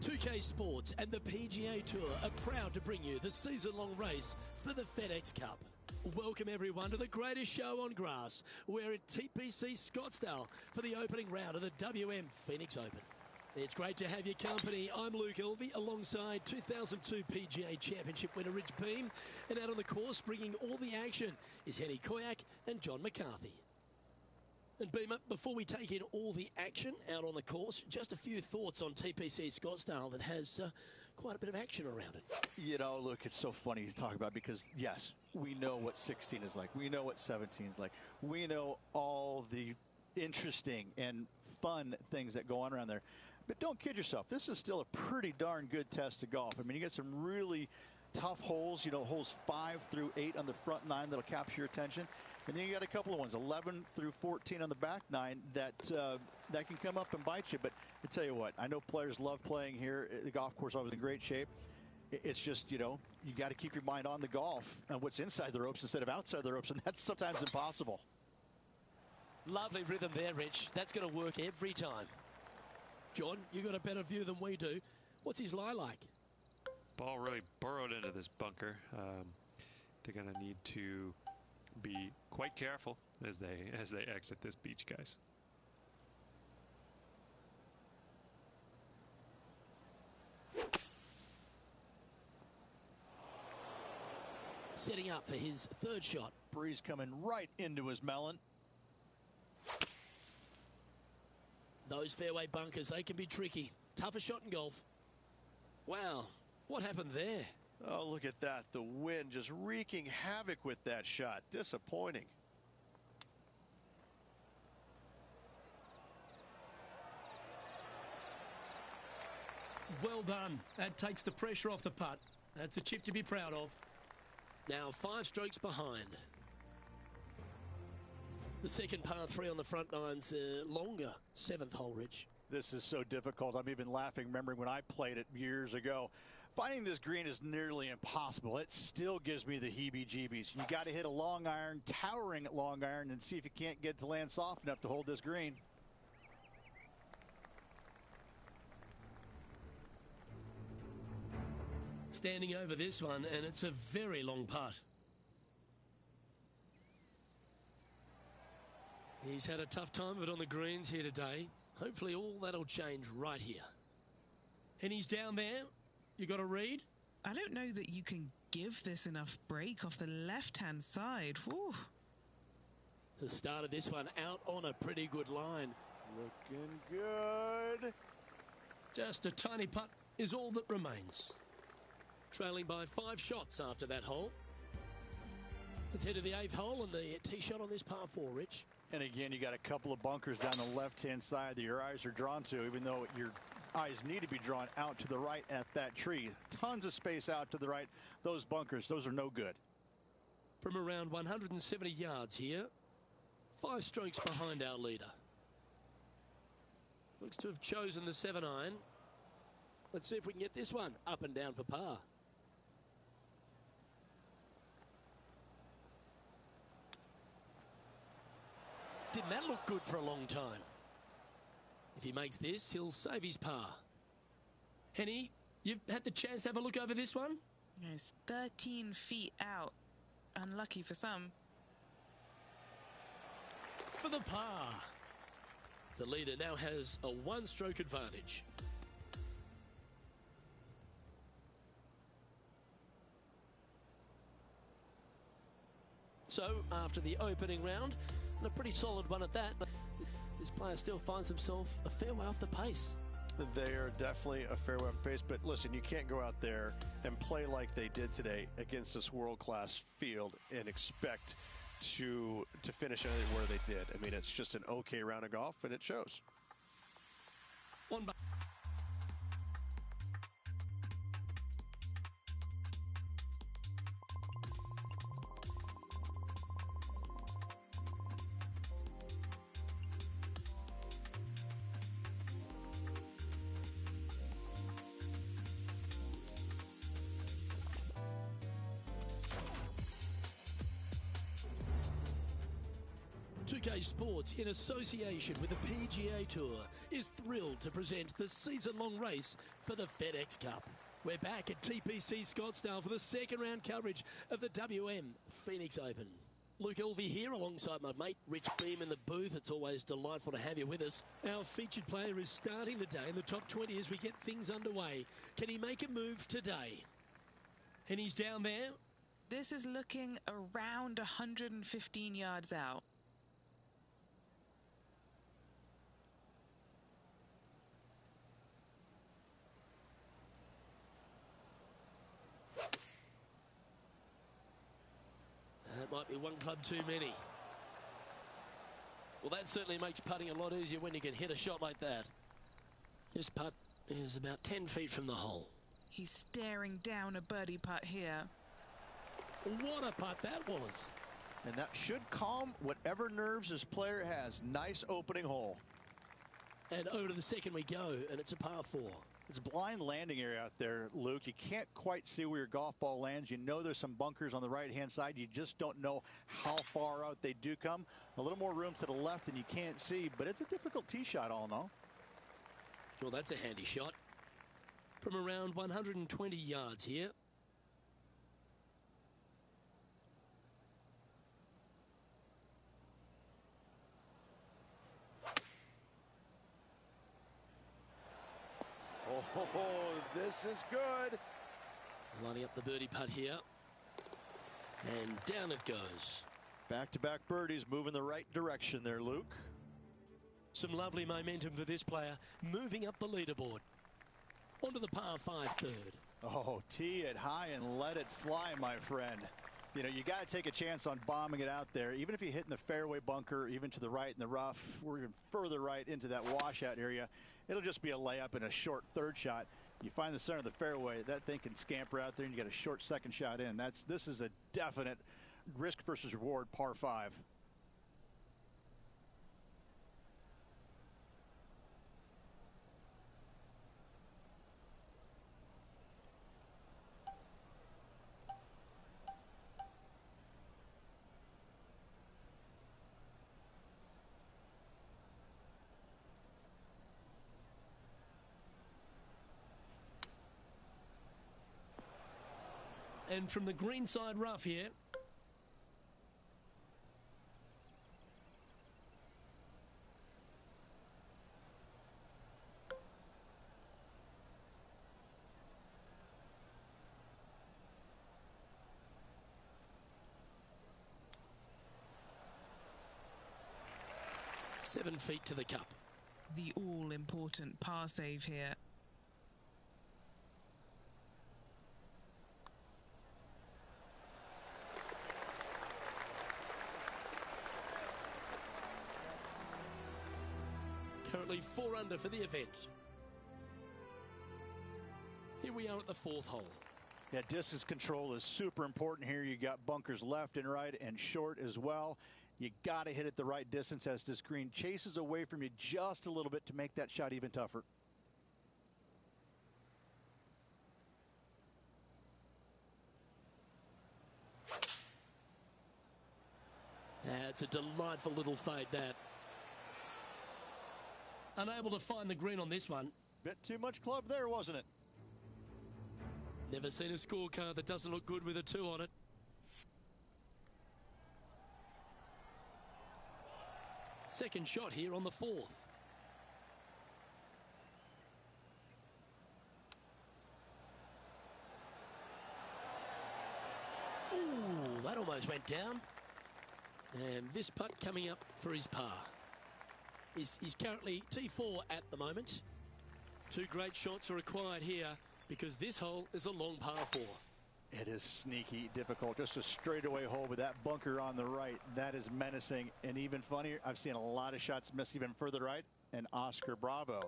2K Sports and the PGA Tour are proud to bring you the season-long race for the FedEx Cup. Welcome everyone to the greatest show on grass. We're at TPC Scottsdale for the opening round of the WM Phoenix Open. It's great to have your company. I'm Luke Elvey alongside 2002 PGA Championship winner Rich Beem, and out on the course bringing all the action is Henny Koyak and John McCarthy. And Beamer, before we take in all the action out on the course, just a few thoughts on TPC Scottsdale that has quite a bit of action around it. You know, look, it's so funny to talk about because, yes, we know what 16 is like. We know what 17 is like. We know all the interesting and fun things that go on around there. But don't kid yourself. This is still a pretty darn good test of golf. I mean, you get some really tough holes, you know, holes 5 through 8 on the front 9 that'll capture your attention. And then you got a couple of ones, 11 through 14 on the back 9 that can come up and bite you. But I tell you what, I know players love playing here. The golf course always in great shape. It's just, you know, you got to keep your mind on the golf and what's inside the ropes instead of outside the ropes, and that's sometimes impossible. Lovely rhythm there, Rich. That's going to work every time. John, you got a better view than we do. What's his lie like? Ball really burrowed into this bunker. They're going to need to be quite careful as they exit this beach, guys. Setting up for his third shot. Breeze coming right into his melon. Those fairway bunkers, they can be tricky. Tougher shot in golf. Wow, what happened there? Oh, look at that. The wind just wreaking havoc with that shot. Disappointing. Well done. That takes the pressure off the putt. That's a chip to be proud of. Now 5 strokes behind. The second par 3 on the front nine's longer 7th hole, Rich. This is so difficult. I'm even laughing, remembering when I played it years ago. Finding this green is nearly impossible. It still gives me the heebie-jeebies. You got to hit a long iron, towering at long iron, and see if you can't get to land soft enough to hold this green. Standing over this one, and it's a very long putt. He's had a tough time of it on the greens here today. Hopefully all that'll change right here. And he's down there. You got a read? I don't know that you can give this enough break off the left-hand side. Whew. Has started this one out on a pretty good line. Looking good. Just a tiny putt is all that remains. Trailing by 5 shots after that hole. Let's head to the 8th hole and the tee shot on this par 4, Rich. And again, you got a couple of bunkers down the left-hand side that your eyes are drawn to, even though your eyes need to be drawn out to the right at that tree. Tons of space out to the right. Those bunkers, those are no good. From around 170 yards here, 5 strokes behind our leader. Looks to have chosen the 7-iron. Let's see if we can get this one up and down for par. Didn't that look good for a long time? If he makes this, he'll save his par. Henny, you've had the chance to have a look over this one? It's 13 feet out. Unlucky for some. For the par. The leader now has a 1-stroke advantage. So, after the opening round, and a pretty solid one at that, this player still finds himself a fair way off the pace. They are definitely a fair way off the pace, but listen, you can't go out there and play like they did today against this world-class field and expect to finish anything where they did. I mean, it's just an okay round of golf, and it shows. One back. 2K Sports, in association with the PGA Tour, is thrilled to present the season-long race for the FedEx Cup. We're back at TPC Scottsdale for the second round coverage of the WM Phoenix Open. Luke Elvey here alongside my mate Rich Beam in the booth. It's always delightful to have you with us. Our featured player is starting the day in the top 20 as we get things underway. Can he make a move today? And he's down there. This is looking around 115 yards out. That might be one club too many. Well, that certainly makes putting a lot easier when you can hit a shot like that. This putt is about 10 feet from the hole. He's staring down a birdie putt here. What a putt that was. And that should calm whatever nerves this player has. Nice opening hole. And over to the second we go, and it's a par 4. It's a blind landing area out there, Luke. You can't quite see where your golf ball lands. You know there's some bunkers on the right-hand side. You just don't know how far out they do come. A little more room to the left than you can't see, but it's a difficult tee shot all in all. Well, that's a handy shot. From around 120 yards here. Oh, this is good. Lining up the birdie putt here. And down it goes. Back-to-back birdies moving the right direction there, Luke. Some lovely momentum for this player, moving up the leaderboard. Onto the par 5 third. Oh, tee it high and let it fly, my friend. You know, you got to take a chance on bombing it out there. Even if you hit in the fairway bunker, even to the right in the rough, or even further right into that washout area, it'll just be a layup and a short third shot. You find the center of the fairway, that thing can scamper out there, and you get a short second shot in. This is a definite risk versus reward par 5. And from the greenside rough here. Seven feet to the cup. The all-important par save here. Currently 4 under for the event. Here we are at the 4th hole. Yeah, distance control is super important here. You got bunkers left and right and short as well. You got to hit it the right distance as this green chases away from you just a little bit to make that shot even tougher. It's a delightful little fade, that. Unable to find the green on this one. Bit too much club there, wasn't it? Never seen a scorecard that doesn't look good with a 2 on it. Second shot here on the 4th. Ooh, that almost went down. And this putt coming up for his par. He's currently T4 at the moment. 2 great shots are required here because this hole is a long par 4. It is sneaky difficult. Just a straightaway hole with that bunker on the right. That is menacing. And even funnier, I've seen a lot of shots miss even further right. And Oscar Bravo.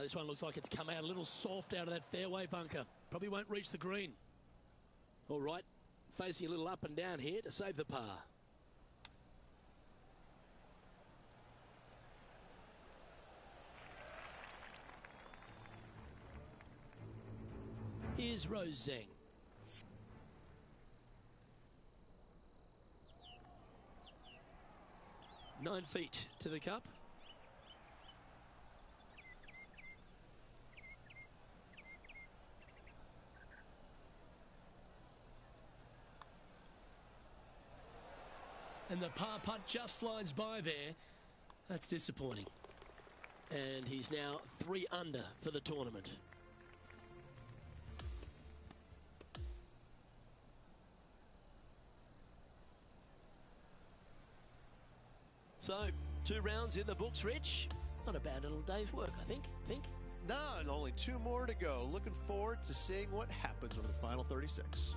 This one looks like it's come out a little soft out of that fairway bunker. Probably won't reach the green. All right, facing a little up and down here to save the par. Here's Rose Zhang. Nine feet to the cup. And the par putt just slides by there. That's disappointing. And he's now 3 under for the tournament. So, 2 rounds in the books, Rich. Not a bad little day's work, I think. No, and only 2 more to go. Looking forward to seeing what happens over the final 36.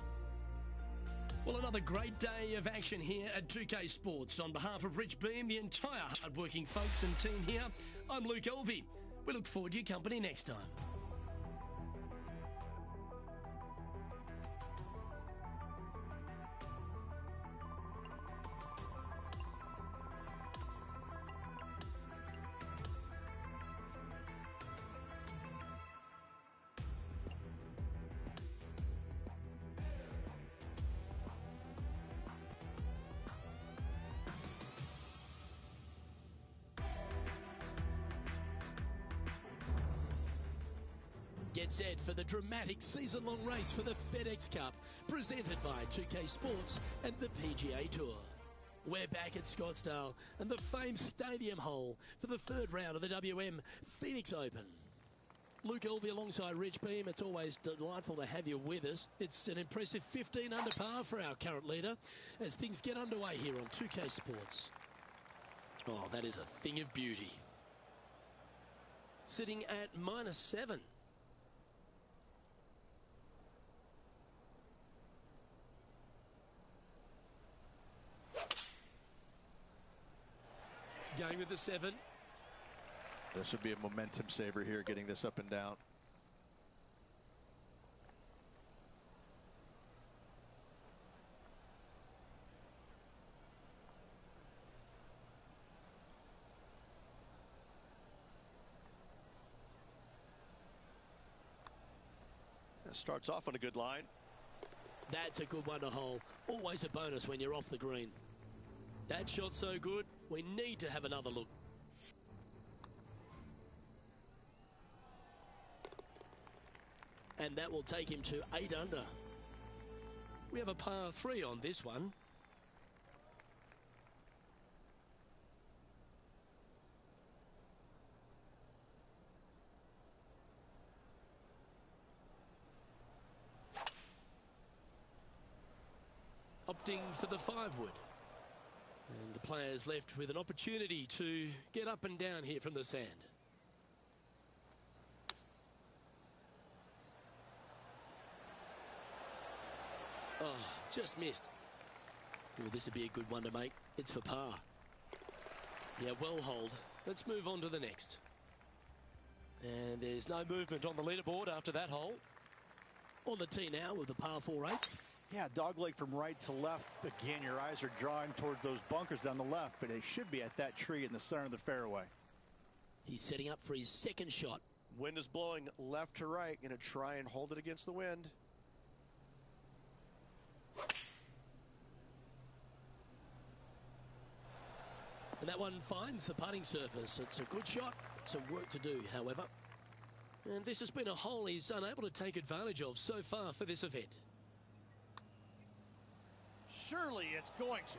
Well, another great day of action here at 2K Sports. On behalf of Rich Beam, the entire hard-working folks and team here, I'm Luke Elvey. We look forward to your company next time. Get set for the dramatic season-long race for the FedEx Cup, presented by 2K Sports and the PGA Tour. We're back at Scottsdale and the famed Stadium Hole for the 3rd round of the WM Phoenix Open. Luke Elvey alongside Rich Beam. It's always delightful to have you with us. It's an impressive 15 under par for our current leader as things get underway here on 2K Sports. Oh, that is a thing of beauty. Sitting at -7. Going with the 7. This would be a momentum saver here, getting this up and down. That starts off on a good line. That's a good one to hole. Always a bonus when you're off the green. That shot so good, we need to have another look. And that will take him to 8 under. We have a par 3 on this one. Opting for the 5-wood. And the players left with an opportunity to get up and down here from the sand. Oh, just missed. Well, this would be a good one to make. It's for par. Yeah, well holed. Let's move on to the next. And there's no movement on the leaderboard after that hole. On the tee now with the par 4-8. Yeah, dogleg from right to left. Again, your eyes are drawing towards those bunkers down the left, but they should be at that tree in the center of the fairway. He's setting up for his second shot. Wind is blowing left to right. Going to try and hold it against the wind. And that one finds the putting surface. It's a good shot. Some work to do, however. And this has been a hole he's unable to take advantage of so far for this event. Surely it's going to.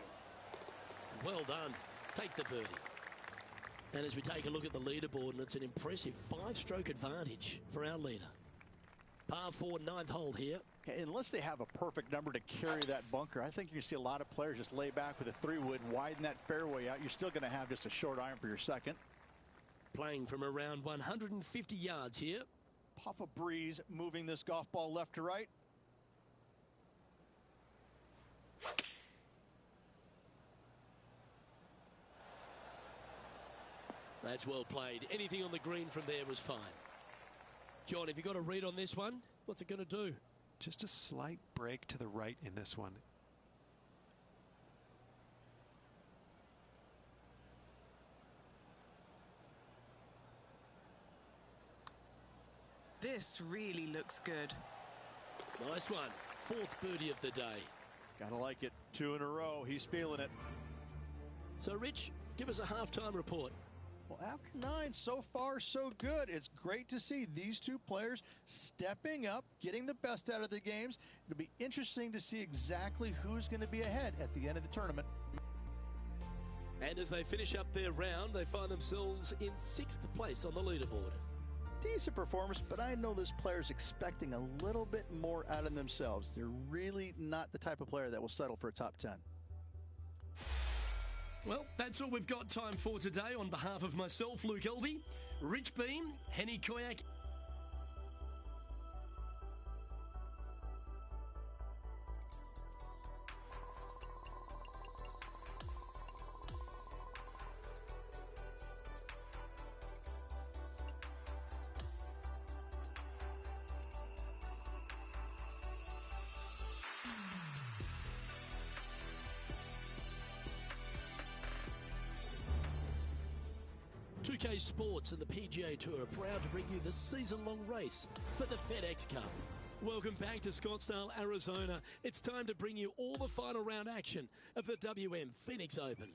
Well done. Take the birdie. And as we take a look at the leaderboard, and it's an impressive 5-stroke advantage for our leader. Par 4, 9th hole here. Yeah, unless they have a perfect number to carry that bunker, I think you see a lot of players just lay back with a 3-wood, widen that fairway out. You're still going to have just a short iron for your second. Playing from around 150 yards here. Puff of breeze moving this golf ball left to right. That's well played. Anything on the green from there was fine. John, have you got a read on this one? What's it going to do? Just a slight break to the right in this one. This really looks good. Nice one. Fourth birdie of the day. Gotta like it. 2 in a row. He's feeling it. So, Rich, give us a halftime report. Well, after 9, so far, so good. It's great to see these two players stepping up, getting the best out of their games. It'll be interesting to see exactly who's going to be ahead at the end of the tournament. And as they finish up their round, they find themselves in 6th place on the leaderboard. Decent performance, but I know this player's expecting a little bit more out of themselves. They're really not the type of player that will settle for a top 10. Well, that's all we've got time for today. On behalf of myself, Luke Elvey, Rich Beam, Henny Koyak, UK Sports and the PGA Tour are proud to bring you the season-long race for the FedEx Cup. Welcome back to Scottsdale, Arizona. It's time to bring you all the final round action of the WM Phoenix Open.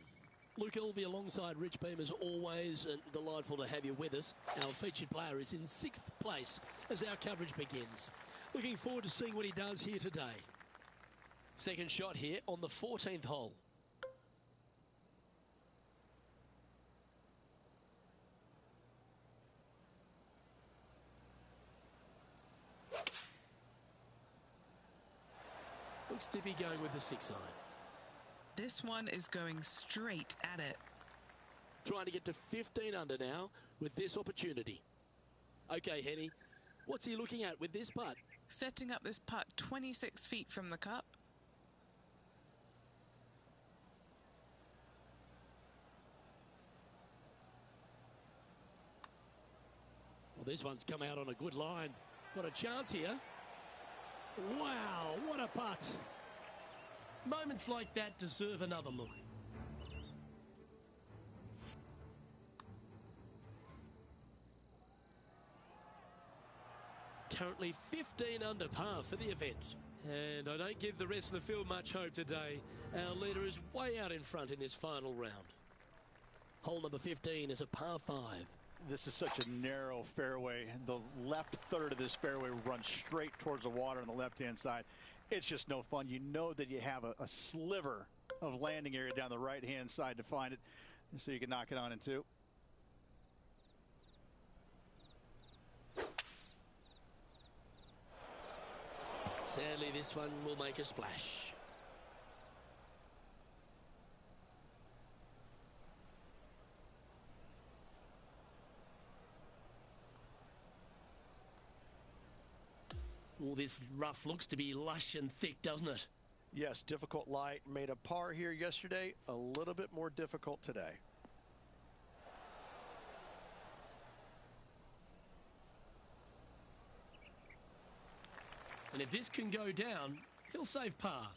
Luke Elvey alongside Rich Beam as always, and delightful to have you with us. Our featured player is in 6th place as our coverage begins. Looking forward to seeing what he does here today. Second shot here on the 14th hole. Looks to be going with the 6 iron. This one is going straight at it. Trying to get to 15 under now with this opportunity. Okay, Henny, what's he looking at with this putt? Setting up this putt 26 feet from the cup. Well, this one's come out on a good line. Got a chance here. Wow, what a putt. Moments like that deserve another look. Currently 15 under par for the event. And I don't give the rest of the field much hope today. Our leader is way out in front in this final round. Hole number 15 is a par 5. This is such a narrow fairway. The left third of this fairway runs straight towards the water on the left-hand side. It's just no fun. You know that you have a sliver of landing area down the right-hand side to find it, so you can knock it on in 2. Sadly, this one will make a splash. Well, this rough looks to be lush and thick, doesn't it? Yes, difficult lie. Made a par here yesterday. A little bit more difficult today. And if this can go down, he'll save par.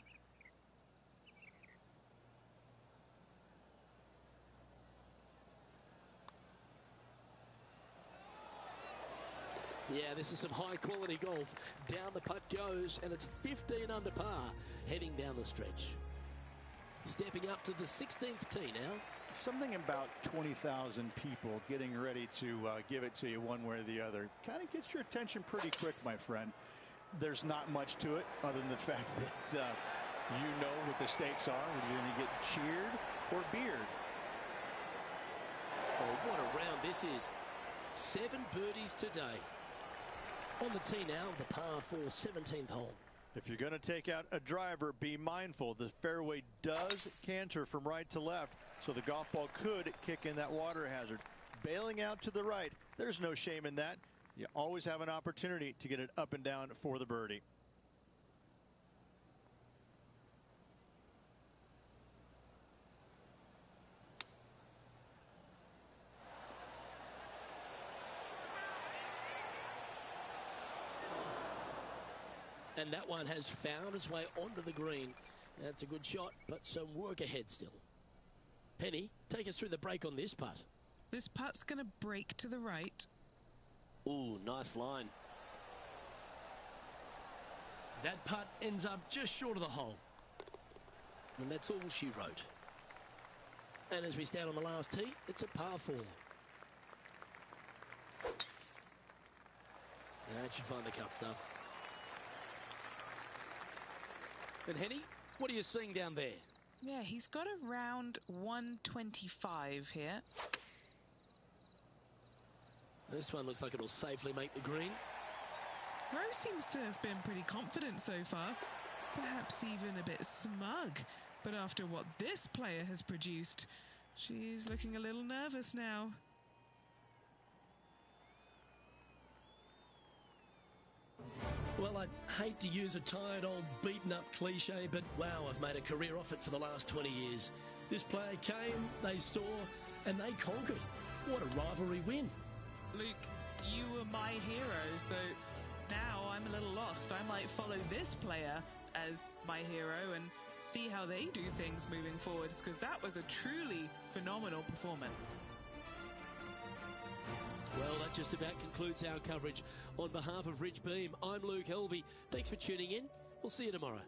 Yeah, this is some high-quality golf. Down the putt goes, and it's 15 under par, heading down the stretch. Stepping up to the 16th tee now. Something about 20,000 people getting ready to give it to you one way or the other kind of gets your attention pretty quick, my friend. There's not much to it other than the fact that you know what the stakes are, whether you're going to get cheered or beered. Oh, what a round this is. 7 birdies today. On the tee now, the par 4 17th hole. If you're going to take out a driver, be mindful. The fairway does canter from right to left, so the golf ball could kick in that water hazard. Bailing out to the right, there's no shame in that. You always have an opportunity to get it up and down for the birdie. And that one has found its way onto the green. That's a good shot, but some work ahead still. Henny, take us through the break on this putt. This putt's going to break to the right. Ooh, nice line. That putt ends up just short of the hole. And that's all she wrote. And as we stand on the last tee, it's a par 4. That should find the cut stuff. And Henny, what are you seeing down there? Yeah, he's got around 125 here. This one looks like it'll safely make the green. Rose seems to have been pretty confident so far, perhaps even a bit smug. But after what this player has produced, she's looking a little nervous now. Well, I hate to use a tired old beaten up cliche, but wow, I've made a career off it for the last 20 years. This player came, they saw, and they conquered. What a rivalry win. Luke, you were my hero, so now I'm a little lost. I might follow this player as my hero and see how they do things moving forwards, because that was a truly phenomenal performance. Well, that just about concludes our coverage. On behalf of Rich Beam, I'm Luke Helvey. Thanks for tuning in. We'll see you tomorrow.